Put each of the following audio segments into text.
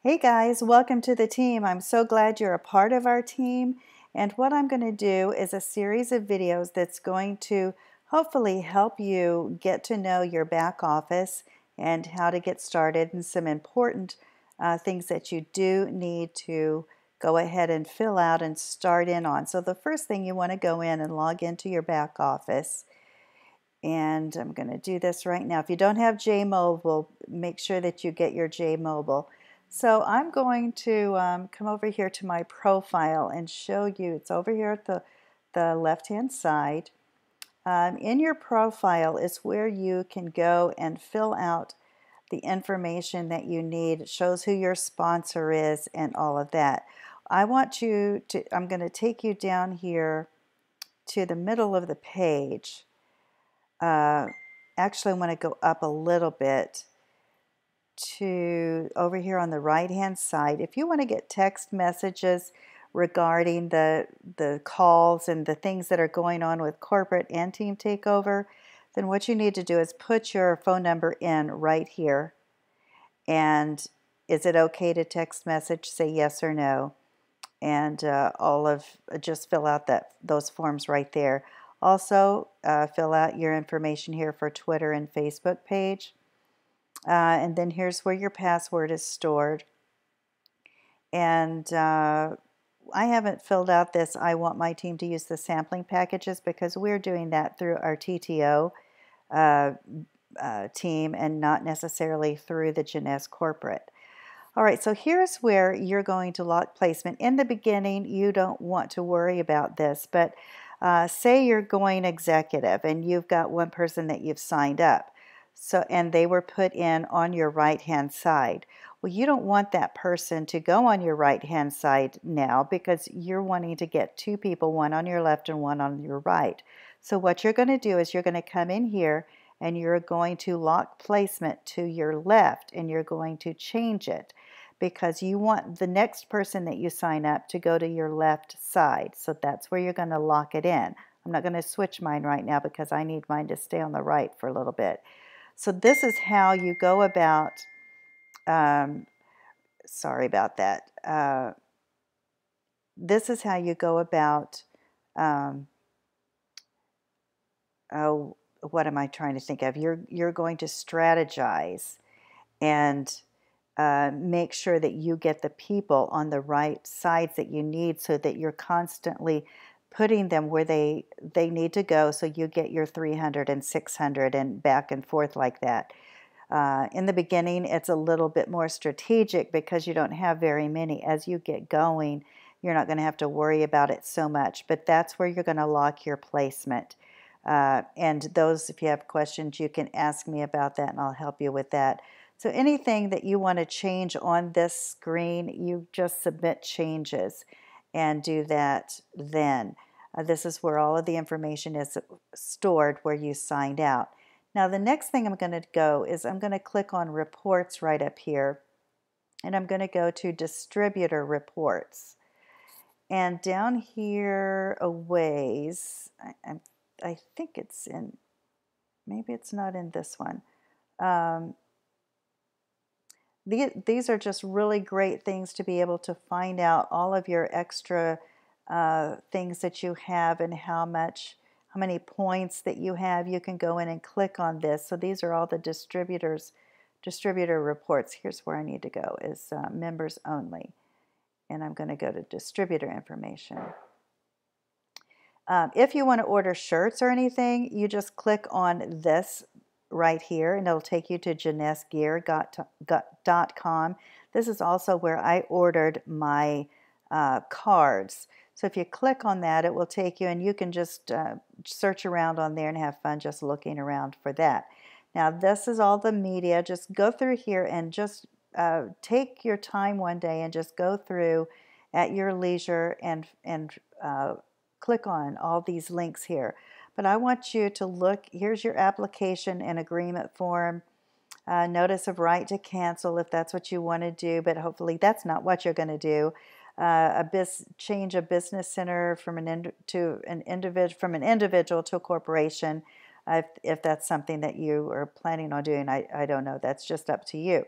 Hey guys, welcome to the team. I'm so glad you're a part of our team. And what I'm going to do is a series of videos that's going to hopefully help you get to know your back office and how to get started, and some important things that you do need to go ahead and fill out and start in on. So the first thing, you want to go in and log into your back office. And I'm going to do this right now. If you don't have JMobile, make sure that you get your JMobile. So I'm going to come over here to my profile and show you. It's over here at the left-hand side. In your profile is where you can go and fill out the information that you need. It shows who your sponsor is and all of that. I'm going to take you down here to the middle of the page. Actually, I want to go up a little bit to over here on the right hand side. If you want to get text messages regarding the calls and the things that are going on with corporate and team takeover, then what you need to do is put your phone number in right here. And is it okay to text message? Say yes or no. And just fill out those forms right there. Also, fill out your information here for Twitter and Facebook page. And then here's where your password is stored. And I haven't filled out this. I want my team to use the sampling packages because we're doing that through our TTO team and not necessarily through the JOffice corporate. All right, so here's where you're going to lock placement. In the beginning, you don't want to worry about this, but say you're going executive and you've got one person that you've signed up, and they were put in on your right-hand side. Well, you don't want that person to go on your right-hand side now because you're wanting to get two people, one on your left and one on your right. So what you're going to do is you're going to come in here and you're going to lock placement to your left, and you're going to change it because you want the next person that you sign up to go to your left side. So that's where you're going to lock it in. I'm not going to switch mine right now because I need mine to stay on the right for a little bit. So this is how you go about, sorry about that. This is how you go about, oh, what am I trying to think of? You're going to strategize and make sure that you get the people on the right sides that you need so that you're constantly putting them where they need to go, so you get your 300 and 600 and back and forth like that. In the beginning, it's a little bit more strategic because you don't have very many. As you get going, you're not going to have to worry about it so much, but that's where you're going to lock your placement. And those, if you have questions, you can ask me about that and I'll help you with that. So anything that you want to change on this screen, you just submit changes and do that then. This is where all of the information is stored where you signed out. Now the next thing I'm going to go is I'm going to click on reports right up here, and I'm going to go to distributor reports. And down here a ways, I think it's in, maybe it's not in this one. These are just really great things to be able to find out all of your extra things that you have and how many points that you have. You can go in and click on this. So these are all the distributor reports. Here's where I need to go, is members only. And I'm going to go to distributor information. If you want to order shirts or anything, you just click on this right here and it'll take you to JOfficeGear.com. This is also where I ordered my cards. So if you click on that, it will take you, and you can just search around on there and have fun just looking around for that. Now this is all the media. Just go through here and just take your time one day and just go through at your leisure and click on all these links here. But I want you to look, here's your application and agreement form, notice of right to cancel if that's what you want to do, but hopefully that's not what you're going to do. Change a business center from an individual to a corporation, if that's something that you are planning on doing. I don't know, that's just up to you.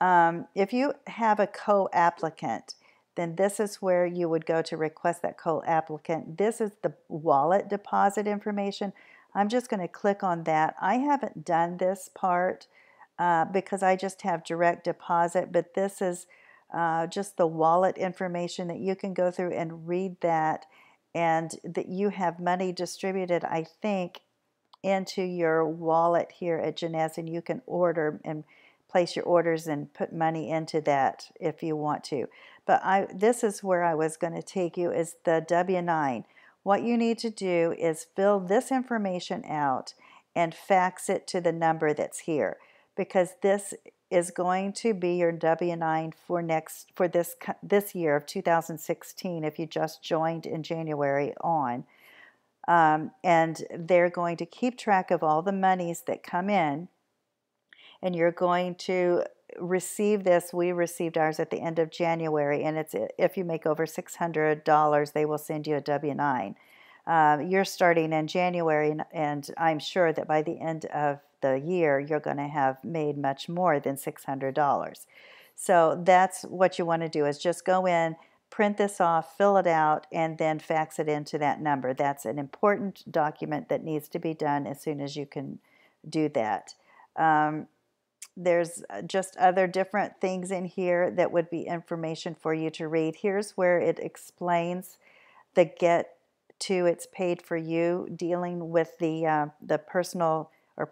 If you have a co-applicant, then this is where you would go to request that co-applicant. This is the wallet deposit information. I'm just going to click on that. I haven't done this part because I just have direct deposit, but this is just the wallet information that you can go through and read that, and that you have money distributed, I think, into your wallet here at Jeunesse, and you can order and place your orders and put money into that if you want to. But this is where I was going to take you, is the W-9. What you need to do is fill this information out and fax it to the number that's here, because this is going to be your W-9 for this year of 2016 if you just joined in January on. And they're going to keep track of all the monies that come in, and you're going to receive this. We received ours at the end of January, and it's if you make over $600, they will send you a W-9. You're starting in January, and I'm sure that by the end of the year, you're going to have made much more than $600. So that's what you want to do, is just go in, print this off, fill it out, and then fax it into that number. That's an important document that needs to be done as soon as you can do that. There's just other different things in here that would be information for you to read. Here's where it explains the get to it's paid for you, dealing with the personal or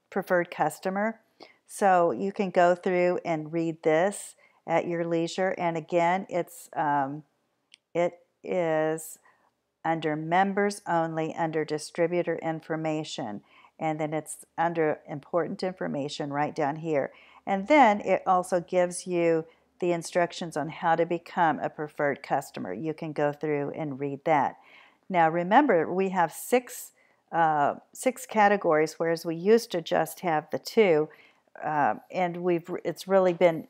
preferred customer. So you can go through and read this at your leisure. And again, it is under members only, under distributor information, and then it's under important information right down here. And then it also gives you the instructions on how to become a preferred customer. You can go through and read that. Now remember, we have six categories, whereas we used to just have the two. And it's really been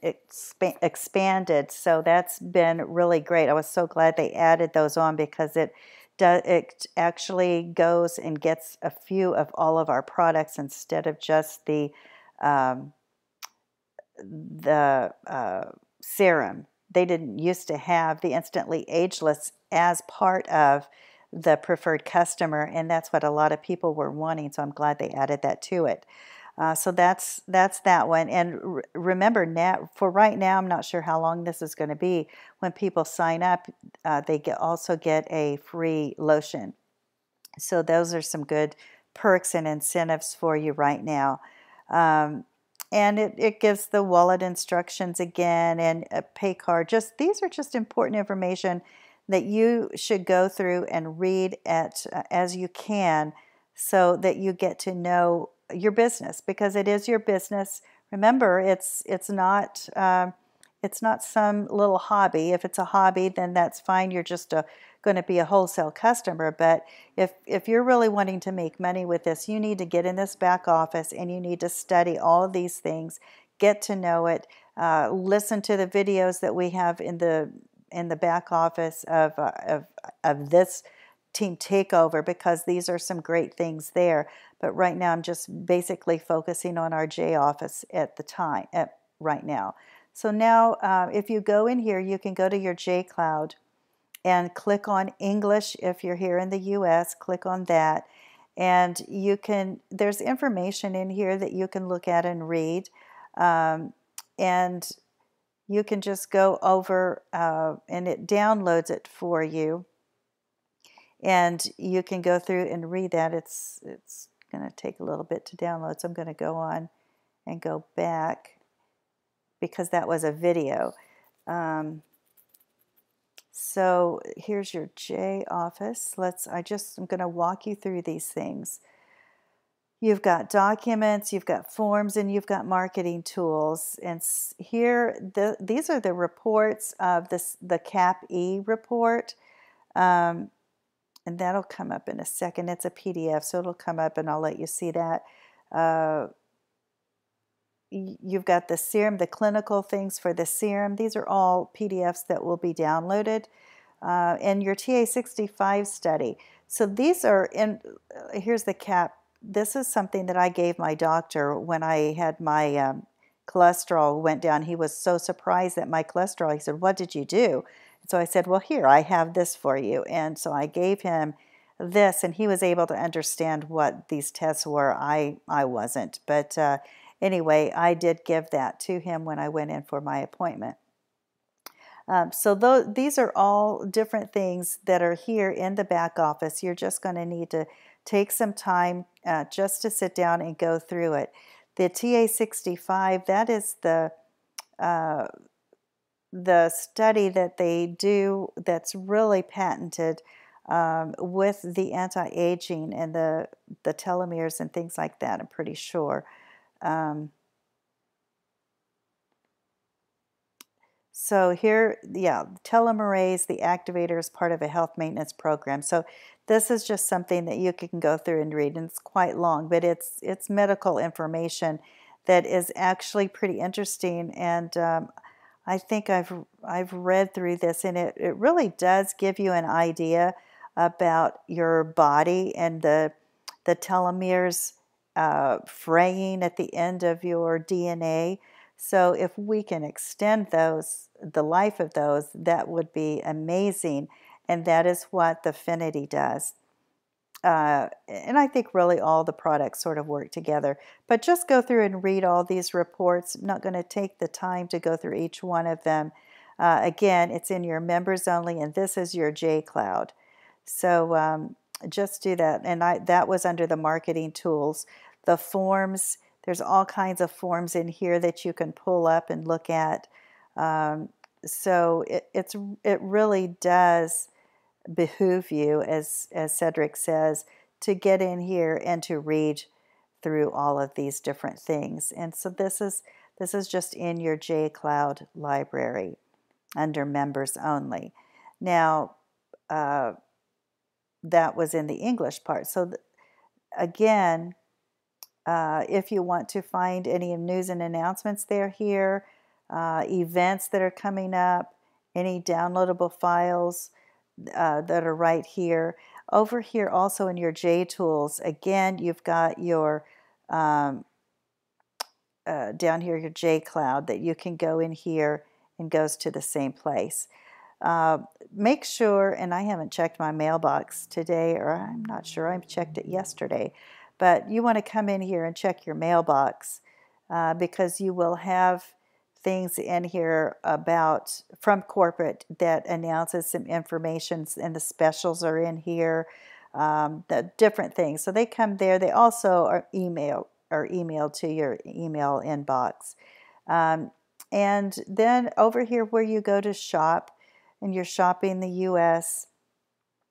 expanded, so that's been really great. I was so glad they added those on, because it actually goes and gets a few of all of our products instead of just the serum. They didn't used to have the Instantly Ageless as part of the preferred customer, and that's what a lot of people were wanting, so I'm glad they added that to it. So that's that one. And remember, now, for right now, I'm not sure how long this is going to be. When people sign up, they also get a free lotion. So those are some good perks and incentives for you right now. And it gives the wallet instructions again, and a pay card. These are just important information that you should go through and read as you can, so that you get to know your business, because it is your business. Remember, it's not some little hobby. If it's a hobby, then that's fine. You're just going to be a wholesale customer. But if you're really wanting to make money with this, you need to get in this back office, and you need to study all of these things, get to know it, listen to the videos that we have in the back office of this team takeover, because these are some great things there. But right now I'm just basically focusing on our JOffice right now. So now if you go in here, you can go to your JCloud and click on English. If you're here in the US, click on that, and there's information in here that you can look at and read, and you can just go over and it downloads it for you. And you can go through and read that. It's going to take a little bit to download, so I'm going to go on and go back, because that was a video. So here's your JOffice. I'm going to walk you through these things. You've got documents, you've got forms, and you've got marketing tools. And here, these are the reports of the CAP-E report. And that'll come up in a second. It's a PDF, so it'll come up, and I'll let you see that. You've got the serum, the clinical things for the serum. These are all PDFs that will be downloaded. And your TA65 study. So these are here's the CAP. This is something that I gave my doctor when I had my cholesterol went down. He was so surprised at my cholesterol. He said, "What did you do?" And so I said, "Well, here, I have this for you." And so I gave him this, and he was able to understand what these tests were. I wasn't. But anyway, I did give that to him when I went in for my appointment. So these are all different things that are here in the back office. You're just going to need to take some time just to sit down and go through it. The TA65, that is uh, the study that they do that's really patented with the anti-aging and the telomeres and things like that, I'm pretty sure. So here, yeah, telomerase, the activator, is part of a health maintenance program. So this is just something that you can go through and read, and it's quite long, but it's medical information that is actually pretty interesting. And I think I've read through this, and it really does give you an idea about your body and the telomeres fraying at the end of your DNA. So if we can extend the life of those, that would be amazing. And that is what the Finity does. And I think really all the products sort of work together. But just go through and read all these reports. I'm not going to take the time to go through each one of them. Again, it's in your members only, and this is your J Cloud. So just do that. And that was under the marketing tools. The forms, there's all kinds of forms in here that you can pull up and look at. So it really does behoove you, as Cedric says, to get in here and to read through all of these different things. And so this is just in your J Cloud library under members only. Now, that was in the English part. So again, if you want to find any news and announcements, they're here. Events that are coming up, any downloadable files that are right here. Over here also in your J Tools, again, you've got your, down here, your J Cloud that you can go in here and goes to the same place. Make sure, and I haven't checked my mailbox today, or I'm not sure, I checked it yesterday, but you want to come in here and check your mailbox because you will have things in here about from corporate that announces some information, and the specials are in here, the different things. So they come there. They also are emailed to your email inbox. And then over here where you go to shop, and you're shopping the U.S.,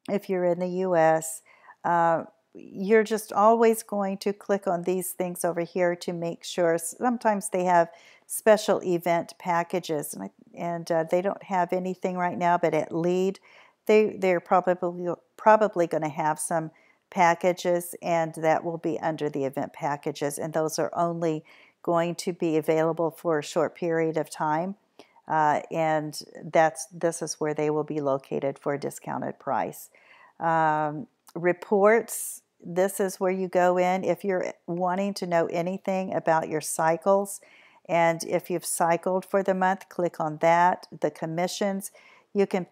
if you're in the U.S., you're just always going to click on these things over here to make sure. Sometimes they have special event packages, and they don't have anything right now, but at Lead, they're probably going to have some packages, and that will be under the event packages, and those are only going to be available for a short period of time. And this is where they will be located for a discounted price. Reports, this is where you go in if you're wanting to know anything about your cycles, and if you've cycled for the month, click on that. The commissions, you can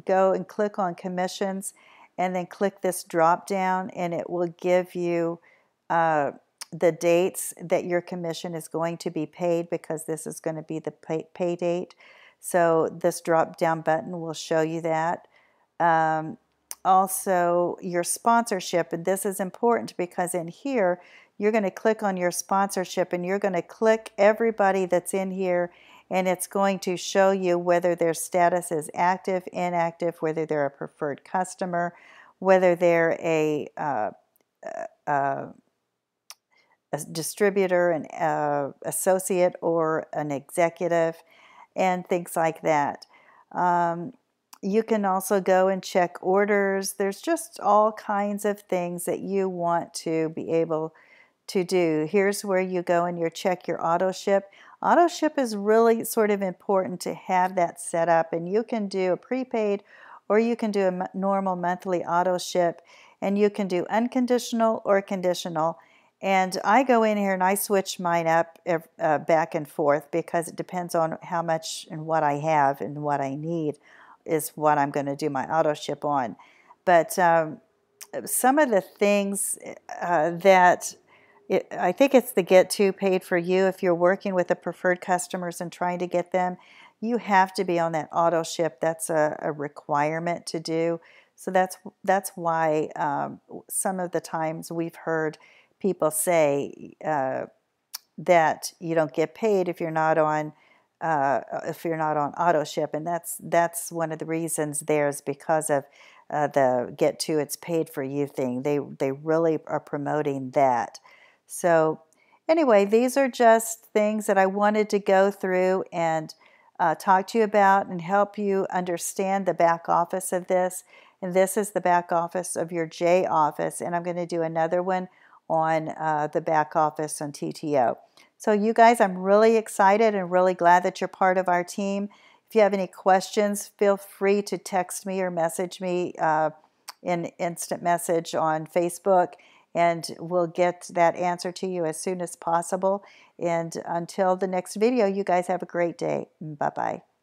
go and click on commissions, and then click this drop down, and it will give you the dates that your commission is going to be paid, because this is going to be the pay date. So this drop down button will show you that. Also, your sponsorship, and this is important because in here you're going to click on your sponsorship, and you're going to click everybody that's in here, and it's going to show you whether their status is active, inactive, whether they're a preferred customer, whether they're a distributor, an associate, or an executive, and things like that. You can also go and check orders. There's just all kinds of things that you want to be able to do. Here's where you go and you check your auto ship. Auto ship is really sort of important to have that set up, and you can do a prepaid or you can do a normal monthly auto ship, and you can do unconditional or conditional. And I go in here and I switch mine up back and forth because it depends on how much and what I have and what I need is what I'm going to do my auto ship on. But some of the things that I think it's the get to paid for you. If you're working with the preferred customers and trying to get them, you have to be on that auto ship. That's a requirement to do. So that's why some of the times we've heard people say that you don't get paid if you're not on auto ship, and that's one of the reasons there is because of the get to it's paid for you thing. They really are promoting that. So anyway, these are just things that I wanted to go through and talk to you about and help you understand the back office of this. And this is the back office of your JOffice, and I'm going to do another one on the back office on TTO. So you guys, I'm really excited and really glad that you're part of our team. If you have any questions, feel free to text me or message me in instant message on Facebook, and we'll get that answer to you as soon as possible. And until the next video, you guys have a great day. Bye-bye.